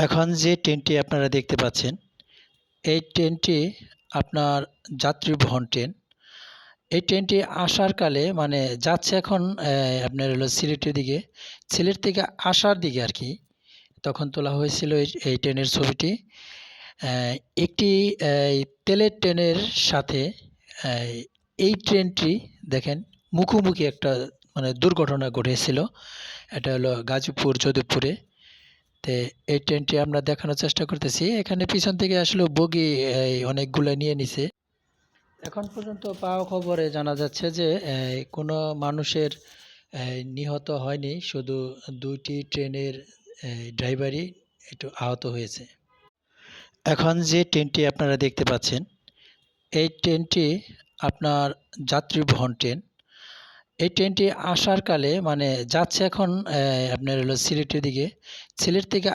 এখন যে ট্রেনটি আপনারা দেখতে পাচ্ছেন, এই ট্রেনটি আপনার যাত্রীবহন ট্রেন। এই ট্রেনটি আসার কালে যাচ্ছে এখন আপনার হলো সিলেটের দিকে। সিলেট থেকে আসার দিকে আরকি। তখন তোলা হয়েছিল এই ট্রেনের ছবিটি। অ্যা একটি তেলের ট্রেনের সাথে অ্যা এই ট্রেনটি দেখেন মুখোমুখি একটা দুর্ঘটনা ঘটেছিল। এটা হলো গাজীপুর যোধপুরে। এই ট্রেনটি আমরা দেখানোর চেষ্টা করতেছি। এখানে পিছন থেকে আসলে বগি অনেকগুলা নিয়ে নিছে। এখন পর্যন্ত পাওয়া খবরে জানা যাচ্ছে যে কোনো মানুষের নিহত হয়নি। শুধু ২ টি ট্রেনের ড্রাইভারই একটু আহত হয়েছে। এখন যে ট্রেনটি আপনারা দেখতে পাচ্ছেন, এই ট্রেনটি আপনার যাত্রীবহন ট্রেন। এই ট্রেনটি আসার কালে যাচ্ছে এখন আপনার হলো সিলেটের দিকে। সিলেট থেকে